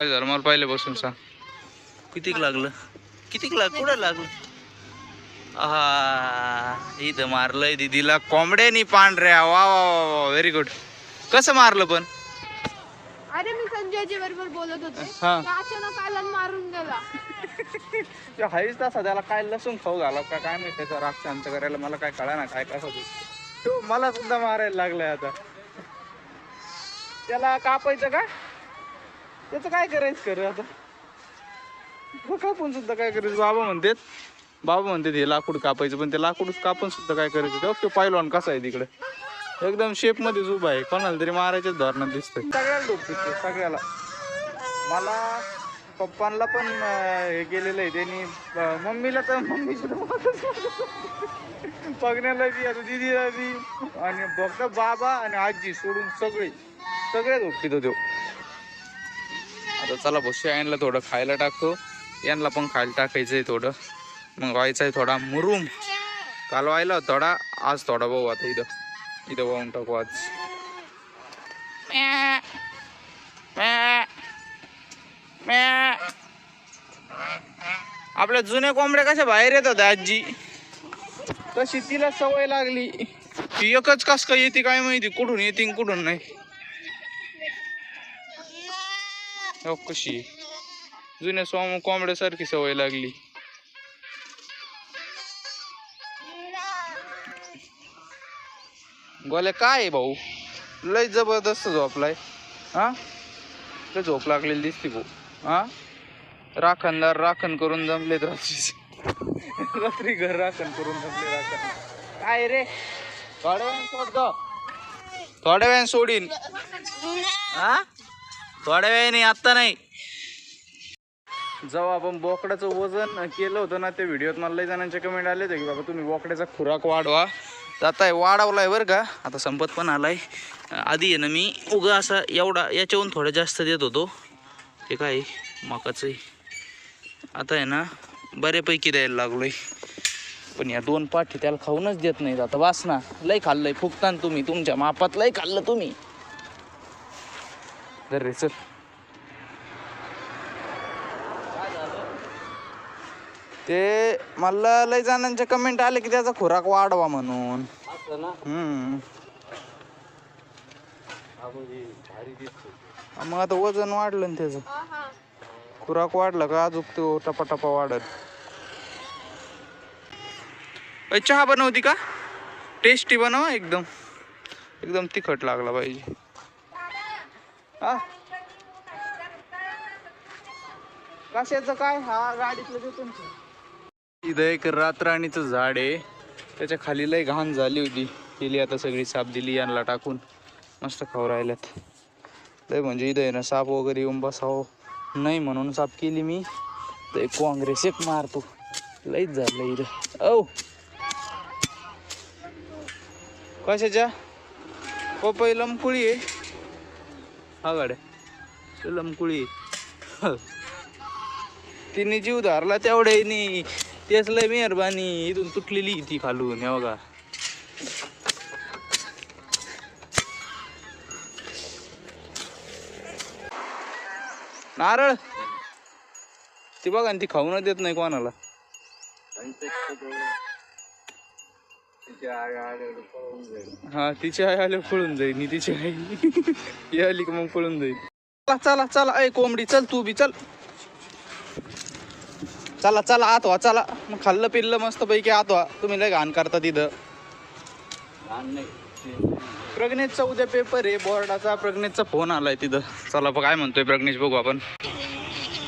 काय झालं मला पहिले बसून सांग. कितीक लागलं? कितीक कुठं लागलं? हा इथं मारलंय दीदीला कोंबड्यानी पांढऱ्या. वा वा वा व्हेरी गुड. कसं मारलं पण? अरे मी संजयच्या बरोबर बोलत होते, अचानक आला मारून गेला. हाईच तसा त्याला काय लसूण खाऊ घाला का काय माहिती, त्याचा राग शांत करायला मला काय कळा ना काय कसं तो मला सुद्धा मारायला लागलाय आता. त्याला कापायचं का? त्याचं काय करायचं खरं आता? कापून सुद्धा काय करायचं? बाबा म्हणतात हे लाकूड कापायचं, पण ते लाकूडच कापून सुद्धा काय करायचं? तो पाहिलवान कसा आहे तिकडे एकदम शेप मध्येच उभा आहे, कोणाला तरी मारायच्याच धोरणात दिसतंय. सगळ्याला डोकते सगळ्याला. मला पप्पांना पण हे केलेलं आहे त्यांनी, मम्मीला तर बघण्याला बी आता दिदीला बी, आणि फक्त बाबा आणि आजी सोडून सगळे झोपते तो. आता चला बसू, यांना थोडं खायला टाकतो, यांना पण खायला टाकायचंय थोडं, मग व्हायचं आहे थोडा मुरुम. काल व्हायला थोडा, आज थोडा भाऊ. आता इथं वाहून टाकू आज. आपल्या जुन्या कोंबड्या कशा बाहेर येतात आजी, तशी तिला सवय लागली. ती एकच कस काय येते काय माहिती, कुठून येते कुठून नाही. कशी जुन्या कोंबड्यासारखी सवय लागली. गोल्या काय आहे भाऊ, लय जबरदस्त झोपलाय. हा लय झोप लागलेली दिसते भाऊ. हा राखणदार राखण करून जमलेत रात्री घर राखण करून जमले. राखण काय रे, थोड्या वेळाने सोडतो, थोड्या वेळाने सोडीन. हा थोड्या वेळाने, आत्ता नाही. जेव्हा आपण बोकडाचं वजन केलं होतं ना, त्या व्हिडिओत मला लई जणांचे कमेंट आले होते की बाबा तुम्ही बोकड्याचा खुराक वाढवा. आता आहे वाढवलाय बरं का, आता संपत पण आलाय. आधी आहे ना मी उगा असा एवढा याच्याहून थोडं जास्त देत होतो, हे काय मकाचं. आता आहे ना बऱ्यापैकी द्यायला लागलोय, पण या 2 पाठी त्याला खाऊनच देत नाहीत. आता वासना लय खाल्लंय, फुकतान तुम्ही तुमच्या मापात लय खाल्लं तुम्ही. तर रे चल, ते मला लय जणांचे कमेंट आले की त्याचा खुराक वाढवा म्हणून. मग आता वजन वाढलं ना त्याचं, खुराक वाढला का अजून तो टपाटपा वाढत. चहा बनवती का? टेस्टी बनवा, एकदम तिखट लागला पाहिजे. हा कशाचं काय? हा गाडीतलं देतो. इथं एक रातराणीचं झाड आहे, त्याच्या खाली लय घाण झाली होती, केली आता सगळी साफ दिली यांना टाकून, मस्त खाऊ राहिल्यात. लय म्हणजे इथं आहे ना साप वगैरे येऊन बसावं नाही म्हणून साफ केली मी. तर एक काँग्रेस एक मारतो, लईच झालं इथं. औ कशाच्या पपई लमकुळी आहे. हा गाड्या लमकुळी तिने जीव धरला तेवढ्यानी, तेच लय मेहरबानी. इथून तुटलेली ती खालून, हे बघा. नारळ ती बघा, ती खाऊन देत नाही कोणाला. हा तिची आई आल्यावर पळून जाईल, तिची आई आली की मग पळून जाईल. चला चला ऐ कोंबडी चल, तू बी चल. चला चला आत व्हा, चला. मग खाल्लं पिल्लं मस्त पैकी आत व्हा. तुम्ही लय घाण करता तिथं. प्रज्ञेशचा उद्या पेपर आहे बोर्डाचा, प्रज्ञेशचा फोन आलाय तिथं. चला काय म्हणतोय प्रज्ञेश बघू आपण.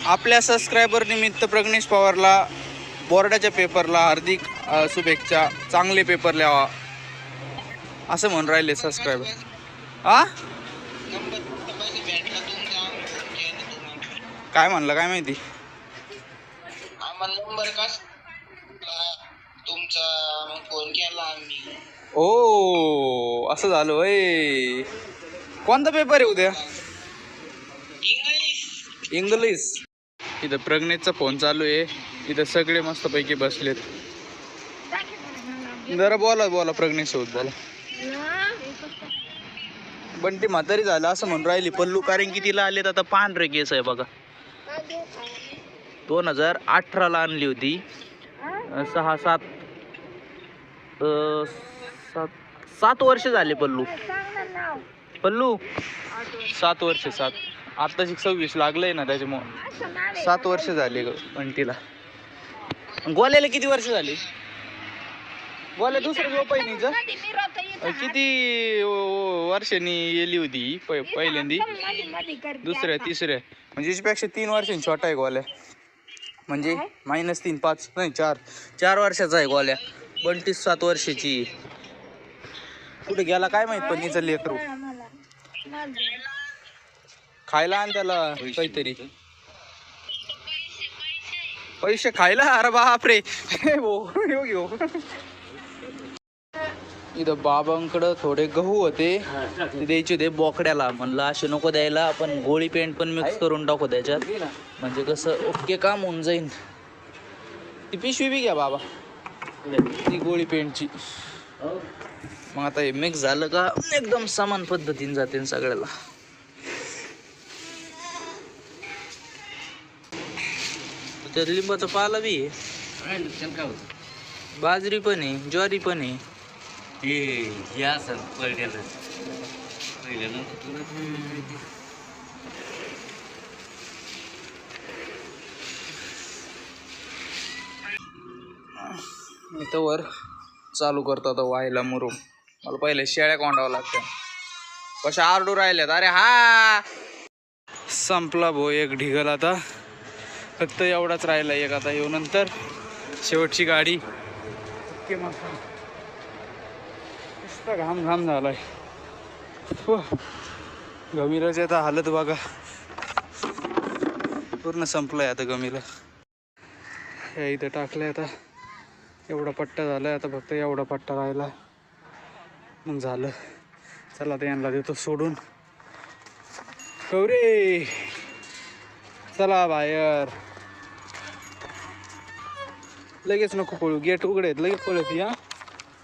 आपल्या सबस्क्रायबर निमित्त प्रज्ञेश पवारला बोर्डाच्या पेपरला हार्दिक शुभेच्छा, चांगले पेपर लिहावा असं म्हणून राहिले सबस्क्रायबर. हा काय म्हणलं काय माहिती. फोन केला आम्ही. ओ असं झालं होय. कोणता पेपर आहे उद्या? इंग्लिश. इथं प्रज्ञेशचा फोन चालू आहे, इथं सगळे मस्त पैकी बसलेत. जरा बोला प्रज्ञेश सोबत बोला. बंटी म्हातारी झालं असं म्हणून राहिली पल्लू, कारण की तिला आलेत आता पांढरे केस आहे बघा. 2018ला आणली होती. 7 वर्ष झाले पल्लू. 7 वर्ष. आत्ताची 26 लागलंय ना, त्याच्यामुळं 7 वर्ष झाले बंटीला. गोल्याला किती वर्ष झाली? गोल्या दुसरं पहिलीचं किती वर्षांनी गेली होती पहिल्यांदी? दुसऱ्या तिसऱ्या, म्हणजे याच्यापेक्षा 3 वर्षांनी छोटा आहे गोल्या. म्हणजे -3 5 नाही 4 वर्षाचा आहे गोल्या. बंटी 7 वर्षाची. कुठे गेला काय माहित, पण तिचं लेकरू. खायला आण त्याला काहीतरी. पैसे खायला? अरे बापरे. इथं बाबांकडं थोडे गहू होते, ते द्यायचे होते बोकड्याला. म्हणलं असे नको द्यायला, आपण गोळी पेंट पण मिक्स करून टाकू त्याच्यात, म्हणजे कसं ओके काम होऊन जाईल. ती पिशवी बी घ्या बाबा, ती गोळी पेंटची. मग आता हे मिक्स झालं का एकदम समान पद्धतीने जाते सगळ्याला. त्यात लिंबाचा पाला बी आहे, बाजरी पण आहे, ज्वारी पण आहे. मी तर चालू करतो आता व्हायला मुरुम. मला पहिले शेळ्या कोंडावं लागतं. कशा आरडू राहिल्यात. अरे हा संपला भो एक ढिगल. आता फक्त एवढाच राहिला एक. आता येऊ नंतर शेवटची गाडी. ओके मग नुसता घाम झालाय. गमीलाची आता हालत बघा, पूर्ण संपलंय आता गमीला. या इथं टाकलंय आता. एवढा पट्टा झालाय, आता फक्त एवढा पट्टा राहिला मग झालं. चला आता यांना देतो सोडून. गौरी चला बाहेर. लगेच नको पळू, गेट उघडे लगेच पळती. हा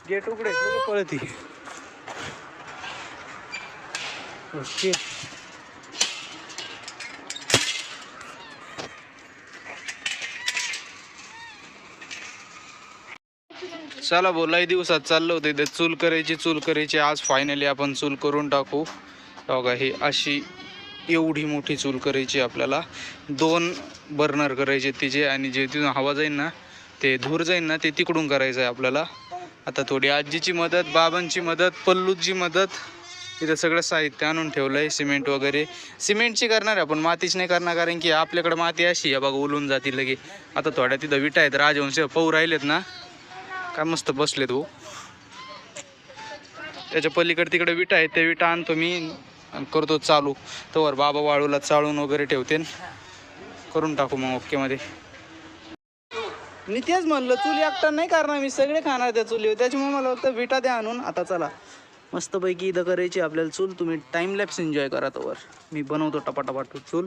गेट उघडे लगेच पळती. ओके चला बोलाय दिवसात चाललं होतं इथे चूल करायची. आज फायनली आपण चूल करून टाकू. बघा ही अशी एवढी मोठी चूल करायची आपल्याला. 2 बर्नर करायचे तिचे, आणि जे तिथून हवा जाईल ना, ते धूर जाईल ना, ते तिकडून करायचं आहे आपल्याला. आता थोडी आजीची मदत, बाबांची मदत, पल्लूची मदत. इथं सगळं साहित्य आणून ठेवलं आहे. सिमेंट वगैरे सिमेंटची करणार आहे आपण, मातीच नाही करणार, कारण की आपल्याकडे माती अशी आहे बघा उलून जाती लगे. आता थोड्या तिथं विटा आहेत, राजवंश पाहू राहिलेत ना, काय मस्त बसलेत भाऊ. त्याच्या पलीकडे तिकडे विटा आहेत, त्या विटा आणतो मी, करतो चालू. तोवर बाबा वाळूला चाळून वगैरे ठेवते, करून टाकू मग ओके मध्ये. मी तेच म्हणलं चूल एकटा नाही करणार, मी सगळे खाणार त्या चुलीवर, त्याच्यामुळे मला फक्त विटा द्या आणून. आता चला मस्तपैकी इथं करायची आपल्याला चूल. तुम्ही टाइम लॅप्स एन्जॉय करा तोवर. मी बनवतो टपाटपाट चूल.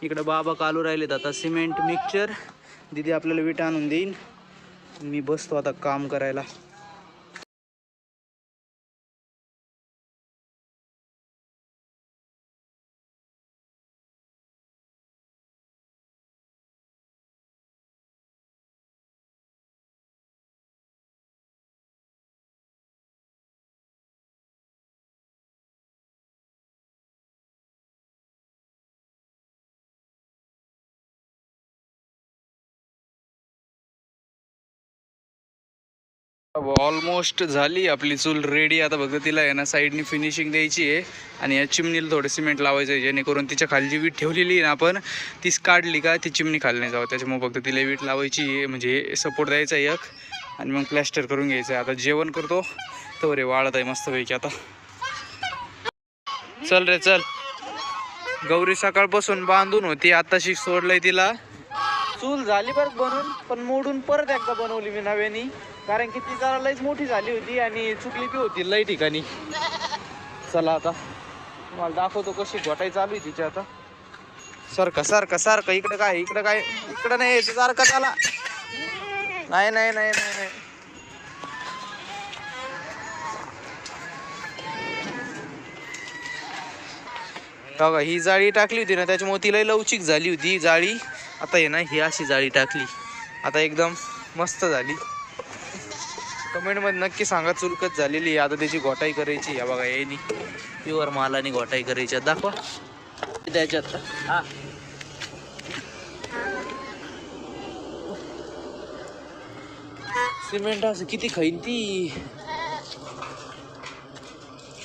इकडे बाबा कालू राहिलेत आता सिमेंट मिक्सचर. दीदी आपल्याला विटा आणून देईन. मी बसतो आता काम करायला. ऑलमोस्ट झाली आपली चूल रेडी. आता बघा तिला आहे ना साईडनी फिनिशिंग द्यायची आहे, आणि या चिमणीला थोडं सिमेंट लावायचं आहे, जेणेकरून तिच्या खाली जी वीट ठेवलेली आहे ना आपण, तीच काढली का ती चिमणी खाली नाही जावं. त्याच्यामुळे फक्त तिला वीट लावायची आहे, म्हणजे सपोर्ट द्यायचा आहे एक, आणि मग प्लॅस्टर करून घ्यायचं आहे. आता जेवण करतो तर रे वाळत आहे मस्तपैकी. आता चल रे चल. गौरी सकाळपासून बांधून होती, आताशी सोडलंय तिला. चूल झाली बरं बनवून, पण मोडून परत एकदा बनवली मी नव्याने, कारण की ती जरा लईच मोठी झाली होती आणि चुकली बी होती लई ठिकाणी. चला आता तुम्हाला दाखवतो कशी घोटाई चालू आहे तिची. आता सारखं सारखं सारखं इकडं काय इकडं काय, इकडं नाही सारखं. चला नाही नाही नाही नाही नाही. बघा ही जाळी टाकली होती ना त्याच्यामुळे तिला लवचिक झाली होती ही जाळी. आता आहे ना ही अशी जाळी टाकली, आता एकदम मस्त झाली. कमेंटमध्ये नक्की सांगा चुलकत झालेली आहे. आता त्याची घोटाई करायची. या बघा यानी प्युअर मालाने घोटाई करायची. दाखवा त्याच्यात. हा सिमेंट असं किती खाईन ती.